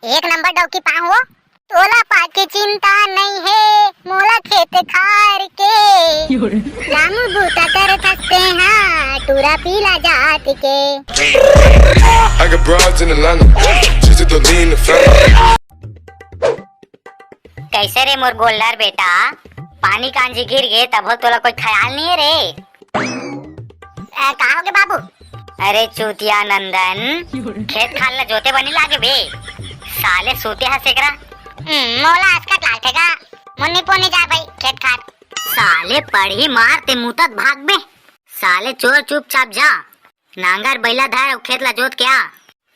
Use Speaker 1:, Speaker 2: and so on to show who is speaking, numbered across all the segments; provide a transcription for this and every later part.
Speaker 1: एक नंबर डौकी पा हो। तोला पाके चिंता नहीं है मोला खेत खार के रामू बूटा कर थकते हैं टूरा पीला जात के।
Speaker 2: I got broads in Atlanta, just to lean the family.
Speaker 1: कैसे रे मोर गोल्डर बेटा, पानी कांजी गिर गए तब हो तोला कोई ख्याल नहीं है रे? कहा होगे बाबू? अरे चूतिया नंदन, खेत खाल ला जोते बनी लागे बे, साले सूते है सेकरा। मोला आजकल लालटेगा मुन्नी पोनी जा भाई खेत खार। साले पढ़ी मार ते मुतत भाग बे, साले चोर चुपचाप जा, नांगर बैला धर और खेत ला जोत क्या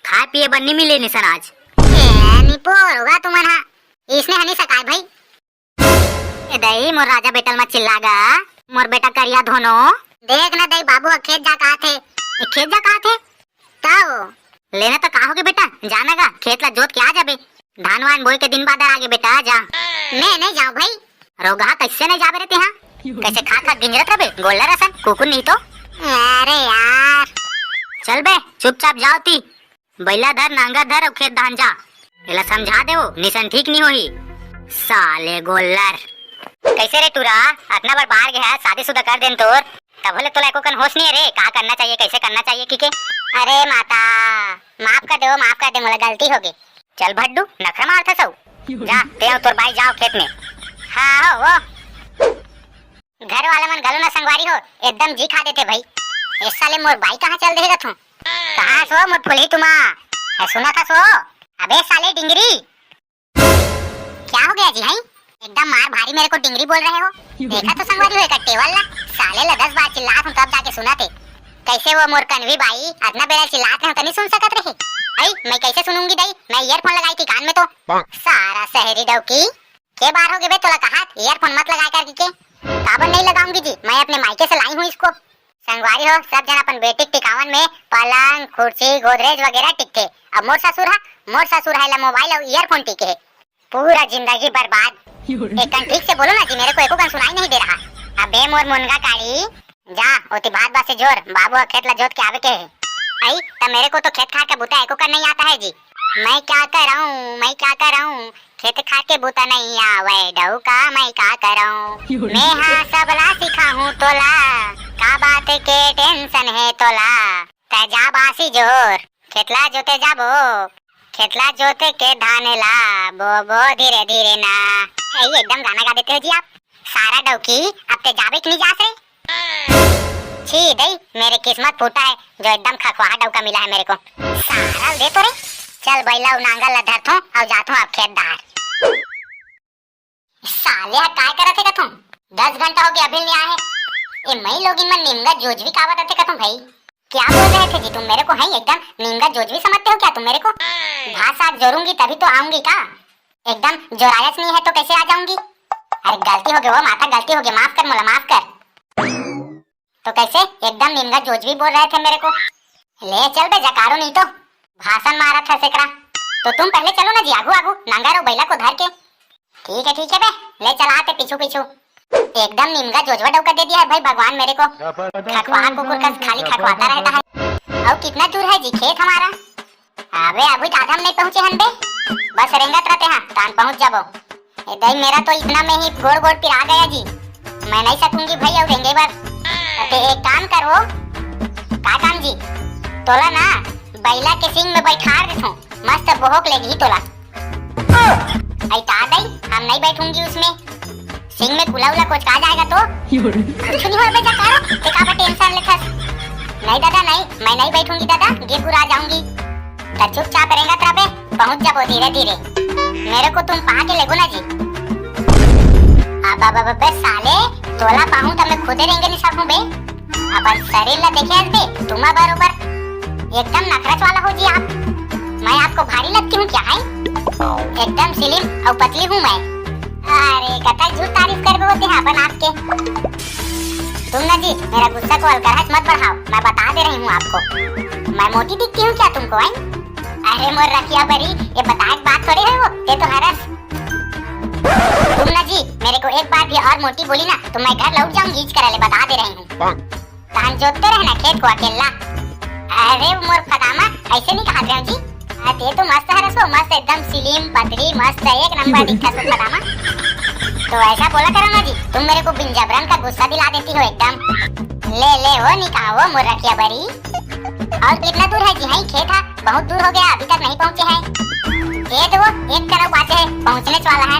Speaker 1: खाए पिए बन्नी मिले निसन आज। निपोर होगा तुम्हारा, इसने हनी सकाय भाई। ए दई मोर राजा बेटल मत चिल्लागा, मोर बेटा करिया धोनो। देख ना दई बाबू खेत जा कहा थे, खेत जा कहा थे तब लेना तो कहोगे बेटा, जाना गा खेत ला जोत के आ जाबे, धान वान बोई के दिन बाद आगे बेटा जा। मैं नहीं जाऊं भाई, रोगा कैसे नहीं जाबे रहते हैं, कैसे खा खा गिंजरत रहे गोल्ला रसन कुकुर नहीं तो। अरे यार चल बे चुपचाप जाओ ती, बैला धर नांगा धर और खेत धान जा, एला समझा दे वो निशन ठीक नहीं होई। साले गोल्लर कैसे रे टूरा अपना बार बाहर गया शादीशुदा कर देन तोर, तब बोले तोला एको कन होश नहीं है रे, का करना चाहिए कैसे करना चाहिए की के। अरे माता माफ कर दो माफ कर दे, मोला गलती हो गई। चल भड्डू नखरा मारता सौ, जा ते और तोर भाई जाओ खेत में। हाँ हो वो घर वाला मन गलो ना संगवारी हो, एकदम जी खा देते भाई। इस साले मोर भाई कहाँ चल देगा तू, कहाँ सो मोर फुलही तुमा सुना था सो। अबे साले डिंगरी क्या हो गया जी है, एकदम मार भारी मेरे को डिंगरी बोल रहे हो। देखा तो संगवारी हो इकट्ठे वाला, साले ला 10 बार चिल्लात हूं तब जाके सुना थे। कैसे वो मोर कन्वी भाई अदना बेरा चिल्लात हैं तो नहीं सुन सकत रहे। आई मैं कैसे सुनूंगी दई, मैं ईयरफोन लगाई थी कान में तो। सारा शहरी डौकी के बार हो गए बे, तोला कहा ईयरफोन मत लगा कर के। काबर नहीं लगाऊंगी जी, मैं अपने मायके से लाई हूँ इसको। संगवारी हो सब जन अपन बेटी टिकावन में पलंग कुर्सी गोदरेज वगैरह टिकते, अब मोर ससुर है ला मोबाइल और ईयरफोन टिके है, पूरा जिंदगी बर्बाद। एक ठीक से बोलो ना जी, मेरे को एको कन सुनाई नहीं दे रहा। अबे मोर मुनगा काड़ी जा ओती भात बात से जोर, बाबू खेत ला जोत के आवे के है। आई तब मेरे को तो खेत खार के बूता एको कर नहीं आता है जी, मैं क्या कर रहा हूँ खेत खार के बूता नहीं आवे डौका मैं क्या कराऊं। मैं हाँ सबला सिखा हूँ तोला, का बात के टेंशन है तोला, जा बासी जोर खेतला जोते जाबो, खेतला जोते के धान ला बो धीरे धीरे ना। ये एकदम गाना गा देते हो जी आप, सारा डौकी अब ते जाबे कि नहीं जा से। छी दई मेरे किस्मत फूटा है जो एकदम खखवाहा डौका मिला है मेरे को, सारा दे तो रे। चल बैला नांगल ला धरथो और जाथो अब खेत दार। साले काय करत है कथो, 10 घंटा हो गया अभी नहीं आए। ए मई लोगिन मन निमगा जोजवी कावत रहते कथो भाई, क्या बोल रहे थे जी तुम मेरे को, है एकदम निमगा जोजवी समझते हो क्या तुम मेरे को? घास आग जोरूंगी तभी तो आऊंगी का, एकदम जोरायस नहीं है तो कैसे आ जाऊंगी? अरे गलती हो गई वो माता, गलती हो गई, माफ कर मोला माफ कर। तो कैसे एकदम निमगा जोजवी बोल रहे थे मेरे को, ले चल बे जकारो नहीं तो भाषण मारा था सेकरा। तो तुम पहले चलो ना जी आगू आगू नांगर और बैला को धर के। ठीक है बे ले चला आते पीछू पीछू, एकदम निमगा जोजवा डौका दे दिया है भाई भगवान मेरे को, खखवाहा कुकुर का खाली खखवाता रहता है। और कितना दूर है जी खेत हमारा? अबे अभी ज्यादा हम नहीं पहुँचे हन बे, बस रेंगत रहते हैं तान पहुँच जाबो। दही मेरा तो इतना में ही गोड़ गोड़ पिरा गया जी, मैं नहीं सकूंगी भाई और रेंगे बार। एक काम करो, का काम जी, तोला ना बैला के सिंग में बैठा देथो, मस्त बोहक लेगी तोला। ऐता दई हम नहीं बैठूंगी उसमें, सिंग में कुला उला कुछ का जाएगा तो कुछ नहीं होगा बेटा, करो ते का टेंशन लेथस। नहीं दादा नहीं, मैं नहीं बैठूंगी दादा, गिर गुरा जाऊंगी। तो चुपचाप रहेगा तबे पहुंच जाबो धीरे धीरे, मेरे को तुम पा के लेगो ना जी। अब बे साले तोला पाहूं तब मैं खुदे रहेंगे नहीं सकूं बे, अपन शरीर ला देखे हस बे तुम बरोबर एकदम नखरच वाला हो जी आप। मैं आपको भारी लगती हूँ क्या है? एकदम स्लिम और पतली हूँ मैं। अरे कतई झूठ तारीफ कर होते हैं अपन आपके। तुम ना जी मेरा गुस्सा को हल्का मत बढ़ाओ, मैं बता दे रही हूँ आपको, मैं मोटी दिखती हूँ क्या तुमको है? अरे मोर रखिया बरी ये बताए बात थोड़ी है वो, ये तो हरस। तुम ना जी मेरे को एक बार भी और मोटी बोली ना तो मैं घर लौट जाऊंगी, इच ले बता दे रही हूँ। धान जोतते रहना खेत को अकेला। अरे मोर फदामा ऐसे नहीं कहा जी, ते तो मस्त हरस हो, मस्त एकदम स्लिम पतली मस्त एक नंबर दिखता तो पतामा। तो ऐसा बोला करो ना जी, तुम मेरे को बिन जबरन का गुस्सा दिला देती हो एकदम। ले ले हो निकाह वो मुर्रखिया बरी। और कितना दूर है जी? है खेत है, बहुत दूर हो गया, अभी तक नहीं पहुँचे हैं। ये देखो एक तरफ बात है, पहुँचने वाला है।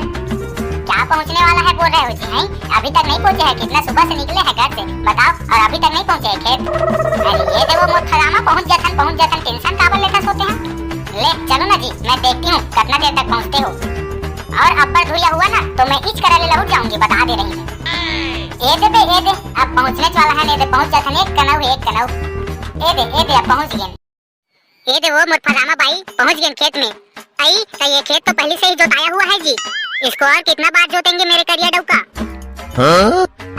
Speaker 1: क्या पहुँचने वाला है बोल रहे हो जी? हैं अभी तक नहीं पहुँचे हैं? कितना सुबह से निकले हैं घर से बताओ, और अभी तक नहीं पहुँचे हैं खेत? अरे ये देखो मोर खरामा पहुँच जाथन टेंशन काबर लेता सोते हैं। ले चलो ना जी, मैं देखती हूँ कितना देर तक पहुँचते हो। और अब्बर धुरिया हुआ ना तो मैं इच करा ले लौट जाऊंगी, बता दे रही हूँ। ए दे अब पहुँचने वाला है। ने दे पहुँच जाथन एक कनौ। ए दे अब पहुँच गए। ये दे वो मोर फलामा बाई पहुँच गए खेत में। आई तो ये खेत तो पहले से ही जोताया हुआ है जी, इसको और कितना बार जोतेंगे मेरे करिया डौका।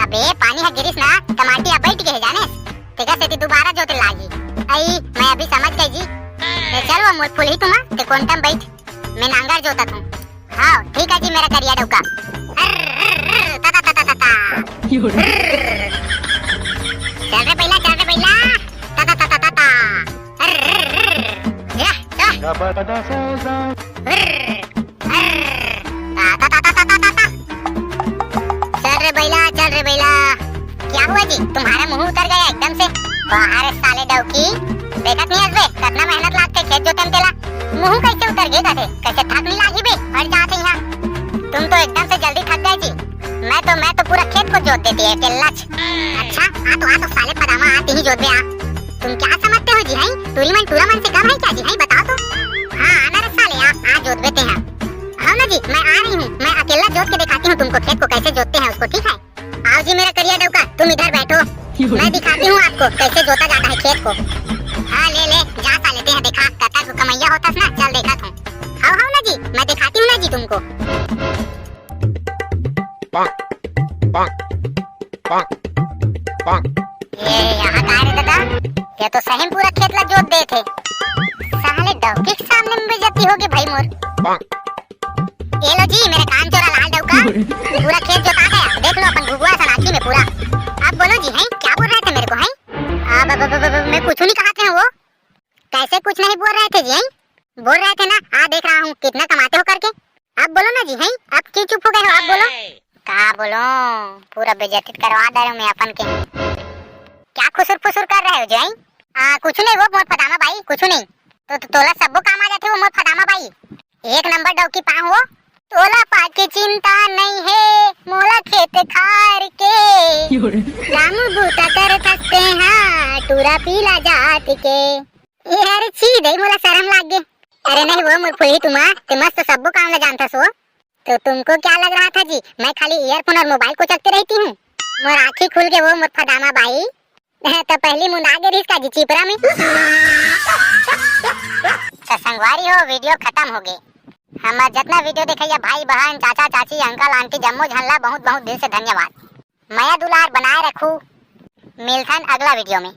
Speaker 1: अबे पानी है गिरिस ना, टमाटी अब बैठ गए जाने तेगा से दोबारा जोते लागी। आई मैं अभी समझ गई जी। ले चल वो मोर फुल ही तुमा ते कोंटम बैठ, मैं नांगर जोता हूँ। हाँ ठीक है जी मेरा करिया डौका। ता ता ता ता ता चल रे बैला ता ता ता ता ता। चल रे बैला। क्या हुआ जी, तुम्हारा मुंह उतर गया एकदम से? बाहर साले डौकी देखत नहीं हसबे कितना मेहनत लागते खेत जोतन तेला। मुंह कैसे उतर गए थे? कैसे थक नहीं लागी बे? हट जाते यहाँ तुम तो एकदम से जल्दी थक गए जी। मैं तो पूरा खेत को जोत देती है केल्लाच। अच्छा आ तो साले पदामा आते ही जोत दे। तुम क्या समझते हो जी? हैं टूरा मन से कम है क्या जी? हैं बताओ तो। हाँ आना रे साले आ जोत देते हैं। हाँ ना जी मैं आ रही हूँ, मैं अकेला जोत के दिखाती हूँ तुमको खेत को कैसे जोतते हैं उसको, ठीक है? आओ जी मेरा करिया डौका, तुम इधर बैठो, मैं दिखाती हूँ आपको कैसे जोता जाता है खेत को। हाँ ले जा सा लेते हैं, देखा कता को कमैया होता ना, चल देखा तू। हाँ ना जी मैं दिखाती हूँ ना जी तुमको। ये यहाँ कहाँ रे दादा? ये तो सही पूरा खेत ला जोत दे थे। साले डौकी के सामने में बेइज्जती होगी भाई मोर। ये लो जी मेरे कान चोरा लाल डौका, पूरा खेत जोता है, देख लो अपन घुगुआ सनाची में पूरा। आप बोलो जी हैं क्या बोल रहे थे मेरे को? हैं मैं कुछ नहीं कहा थे वो। कैसे कुछ नहीं बोल रहे थे जी? हैं बोल रहे थे ना, देख रहा हूँ कितना कमाते हो करके। आप बोलो ना जी। हैं आप क्यों चुप हो गए हो? आप बोलो। क्या बोलो, पूरा बेइज्जती करवा दे रहे हो मैं अपन के। क्या खुसुर फुसुर कर रहे हो जी? हैं कुछ नहीं वो मोर फदामा भाई, कुछ नहीं। तो तोला सबो काम आ जाते हो मोर फदामा भाई, एक नंबर डौकी पाँव हो। तोला पाके चिंता नहीं है मोला खेत खार के, राम बूता कर थकते हैं टूरा पीला जात के। यार छी दे मोला शर्म लाग गे। अरे नहीं वो मोर फुली तुमा ते मस्त सबो काम ला जानता सो। तो तुमको क्या लग रहा था जी मैं खाली ईयरफोन और मोबाइल को चलते रहती हूँ? मोर आँखी खुल के वो मोर फदामा भाई तो पहली मुंडा गे रिस का जी चिपरा में। संगवारी हो वीडियो खत्म हो गई। हमार जितना वीडियो देखिए भाई बहन चाचा चाची अंकल आंटी जम्मो झल्ला बहुत बहुत दिल से धन्यवाद। मैं दुलार बनाए रखूं। मिलथन अगला वीडियो में।